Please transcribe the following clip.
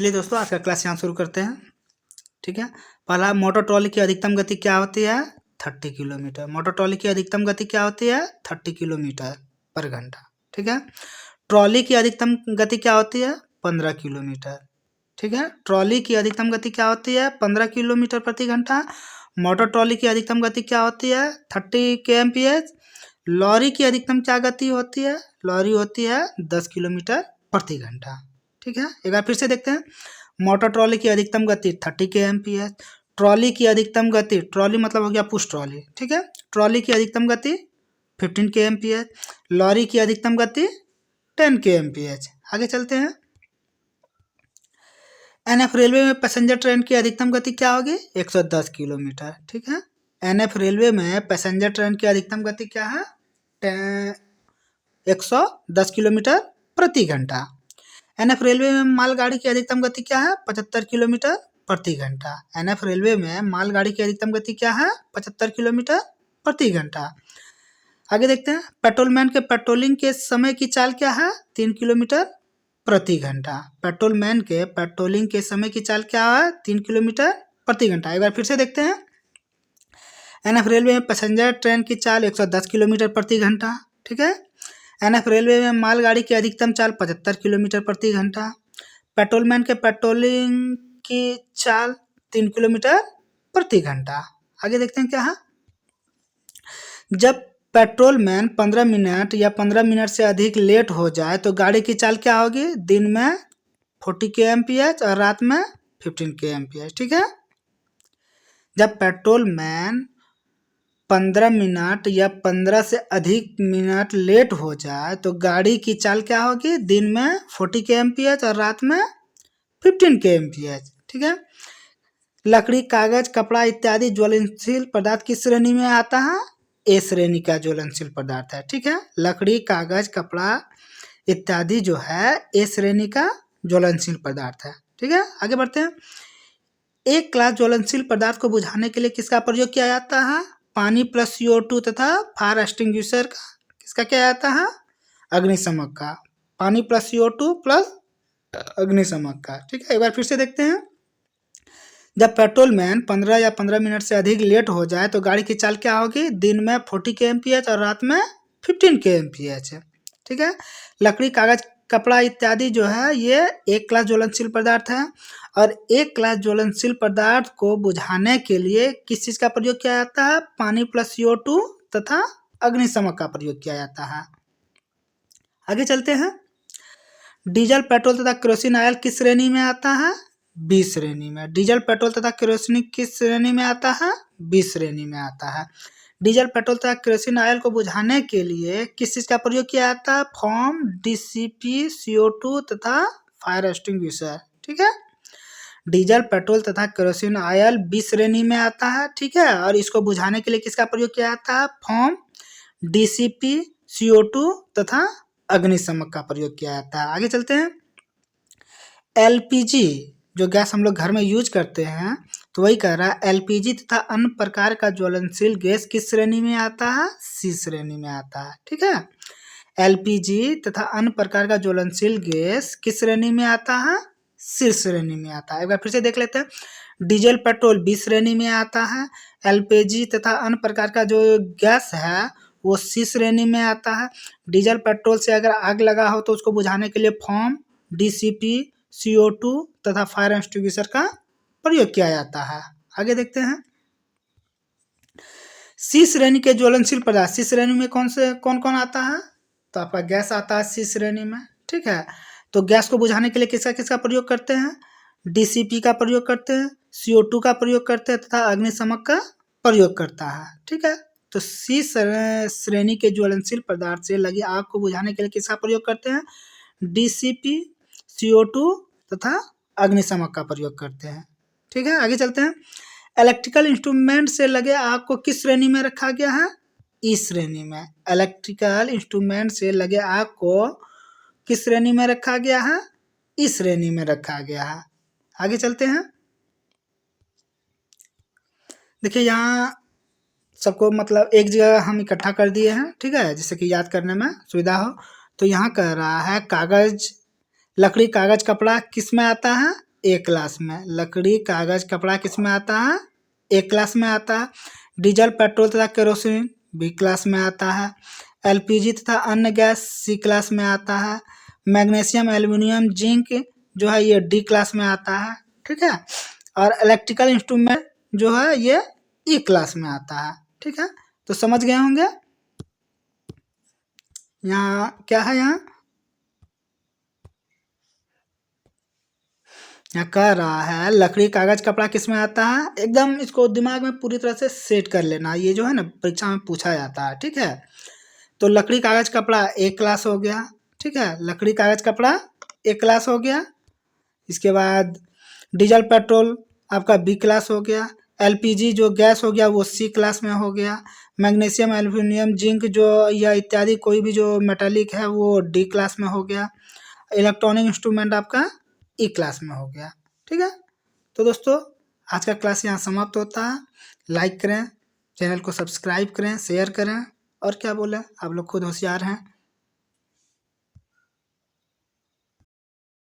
चलिए दोस्तों, आज का क्लास यहाँ शुरू करते हैं। ठीक है। पहला, मोटर ट्रॉली की अधिकतम गति क्या होती है? 30 किलोमीटर। मोटर ट्रॉली की अधिकतम गति क्या होती है? 30 किलोमीटर पर घंटा। ठीक है। ट्रॉली की अधिकतम गति क्या होती है? 15 किलोमीटर। ठीक है। ट्रॉली की अधिकतम गति क्या होती है? 15 किलोमीटर प्रति घंटा। मोटर ट्रॉली की अधिकतम गति क्या होती है? 30 kmph। लॉरी की अधिकतम क्या गति होती है? लॉरी होती है 10 किलोमीटर प्रति घंटा। ठीक है। एक बार फिर से देखते हैं। मोटर ट्रॉली की अधिकतम गति 30 kmph। ट्रॉली की अधिकतम गति, ट्रॉली मतलब हो गया पुश ट्रॉली। ठीक है। ट्रॉली की अधिकतम गति 15 kmph। लॉरी की अधिकतम गति 10 kmph। आगे चलते हैं। एनएफ रेलवे में पैसेंजर ट्रेन की अधिकतम गति क्या होगी? 110 किलोमीटर। ठीक है। एनएफ रेलवे में पैसेंजर ट्रेन की अधिकतम गति क्या है? 110 किलोमीटर प्रति घंटा। एनएफ रेलवे में मालगाड़ी की अधिकतम गति क्या है? 75 किलोमीटर प्रति घंटा। एनएफ रेलवे में मालगाड़ी की अधिकतम गति क्या है? 75 किलोमीटर प्रति घंटा। आगे देखते हैं। पेट्रोलमैन के पेट्रोलिंग के समय की चाल क्या है? 3 किलोमीटर प्रति घंटा। पेट्रोलमैन के पेट्रोलिंग के समय की चाल क्या है? 3 किलोमीटर प्रति घंटा। एक बार फिर से देखते हैं। एनएफ रेलवे में पैसेंजर ट्रेन की चाल 110 किलोमीटर प्रति घंटा। ठीक है। एनएफ रेलवे में मालगाड़ी की अधिकतम चाल 75 किलोमीटर प्रति घंटा। पेट्रोलमैन के पेट्रोलिंग की चाल 3 किलोमीटर प्रति घंटा। आगे देखते हैं क्या है। जब पेट्रोलमैन 15 मिनट या 15 मिनट से अधिक लेट हो जाए तो गाड़ी की चाल क्या होगी? दिन में 40 kmph और रात में 15 kmph। ठीक है। जब पेट्रोलमैन 15 मिनट या 15 से अधिक मिनट लेट हो जाए तो गाड़ी की चाल क्या होगी? दिन में 40 kmph और रात में 15 kmph। ठीक है। लकड़ी, कागज, कपड़ा इत्यादि ज्वलनशील पदार्थ किस श्रेणी में आता है? ए श्रेणी का ज्वलनशील पदार्थ है। ठीक है। लकड़ी, कागज, कपड़ा इत्यादि जो है ए श्रेणी का ज्वलनशील पदार्थ है। ठीक है। आगे बढ़ते हैं। एक क्लास ज्वलनशील पदार्थ को बुझाने के लिए किसका प्रयोग किया जाता है? पानी प्लस CO2 तथा फायर एक्सटिंग्विशर का, किसका क्या जाता है? अग्निशमक का। पानी प्लस CO2 प्लस अग्निशमक का। ठीक है। एक बार फिर से देखते हैं। जब पेट्रोलमैन 15 या 15 मिनट से अधिक लेट हो जाए तो गाड़ी की चाल क्या होगी? दिन में 40 kmph और रात में 15 kmph है। ठीक है। लकड़ी, कागज, कपड़ा इत्यादि जो है ये एक क्लास ज्वलनशील पदार्थ है और एक क्लास ज्वलनशील पदार्थ को बुझाने के लिए किस चीज का प्रयोग किया जाता है? पानी प्लस CO2 तथा अग्निशमक का प्रयोग किया जाता है। आगे चलते हैं। डीजल, पेट्रोल तथा केरोसिन ऑयल किस श्रेणी में आता है? बी श्रेणी में। डीजल, पेट्रोल तथा केरोसिन किस श्रेणी में आता है? बी श्रेणी में आता है। डीजल, पेट्रोल तथा केरोसिन ऑयल को बुझाने के लिए किस चीज का प्रयोग किया जाता है? फोम, DCP, CO2 तथा फायर एक्सटिंग्विशर। ठीक है। डीजल, पेट्रोल तथा केरोसिन ऑयल बी श्रेणी में आता है। ठीक है। और इसको बुझाने के लिए किसका प्रयोग किया जाता है? फोम, DCP, CO2 तथा अग्निशमक का प्रयोग किया जाता है। आगे चलते हैं। LPG जो गैस हम लोग घर में यूज करते हैं तो वही कह रहा है LPG तथा अन्य प्रकार का ज्वलनशील गैस किस श्रेणी में आता है? सी श्रेणी में आता है। ठीक है। LPG तथा अन्य प्रकार का ज्वलनशील गैस किस श्रेणी में आता है? सी श्रेणी में आता है। एक बार फिर से देख लेते हैं। डीजल, पेट्रोल बी श्रेणी में आता है। LPG तथा अन्य प्रकार का जो गैस है वो सी श्रेणी में आता है। डीजल, पेट्रोल से अगर आग लगा हो तो उसको बुझाने के लिए फोम, DCP, CO2 तथा फायर एक्सटिंग्विशर का प्रयोग किया जाता है। आगे देखते हैं। सी श्रेणी के ज्वलनशील पदार्थ, सी श्रेणी में कौन कौन आता है? तो आपका गैस आता है सी श्रेणी में। ठीक है। तो गैस को बुझाने के लिए किसका किसका प्रयोग करते हैं? DCP का प्रयोग करते हैं, CO2 का प्रयोग करते हैं तथा अग्निशमक का प्रयोग करता है। ठीक है। तो सी श्रेणी के ज्वलनशील पदार्थ से लगी आग को बुझाने के लिए किसका प्रयोग करते हैं? DCP, CO2 तथा अग्निशमक का प्रयोग करते हैं। ठीक है। आगे चलते हैं। इलेक्ट्रिकल इंस्ट्रूमेंट से लगे आग को किस श्रेणी में रखा गया है? ई श्रेणी में। इलेक्ट्रिकल इंस्ट्रूमेंट से लगे आग को किस श्रेणी में रखा गया है? ई श्रेणी में रखा गया है। आगे चलते हैं। देखिए यहाँ सबको मतलब एक जगह हम इकट्ठा कर दिए हैं। ठीक है। जिससे कि याद करने में सुविधा हो। तो यहाँ कह रहा है कागज, लकड़ी, कागज, कपड़ा किस में आता है? ए क्लास में। लकड़ी कागज कपड़ा किस में आता है? ए क्लास में आता है। डीजल पेट्रोल तथा केरोसिन बी क्लास में आता है। एलपीजी तथा अन्य गैस सी क्लास में आता है। मैग्नीशियम एल्युमिनियम जिंक जो है ये डी क्लास में आता है, ठीक है। और इलेक्ट्रिकल इंस्ट्रूमेंट जो है ये ई क्लास में आता है, ठीक है। तो समझ गए होंगे। यहाँ क्या है, यहाँ कह रहा है लकड़ी कागज कपड़ा किस में आता है। एकदम इसको दिमाग में पूरी तरह से सेट कर लेना, ये जो है ना परीक्षा में पूछा जाता है, ठीक है। तो लकड़ी कागज कपड़ा एक क्लास हो गया, ठीक है। लकड़ी कागज कपड़ा एक क्लास हो गया। इसके बाद डीजल पेट्रोल आपका बी क्लास हो गया। एलपीजी जो गैस हो गया वो सी क्लास में हो गया। मैग्नीशियम एल्युमिनियम जिंक जो या इत्यादि कोई भी जो मेटालिक है वो डी क्लास में हो गया। इलेक्ट्रॉनिक इंस्ट्रूमेंट आपका ई क्लास में हो गया, ठीक है। तो दोस्तों आज का क्लास यहाँ समाप्त होता है। लाइक करें, चैनल को सब्सक्राइब करें, शेयर करें, और क्या बोले, आप लोग खुद होशियार हैं।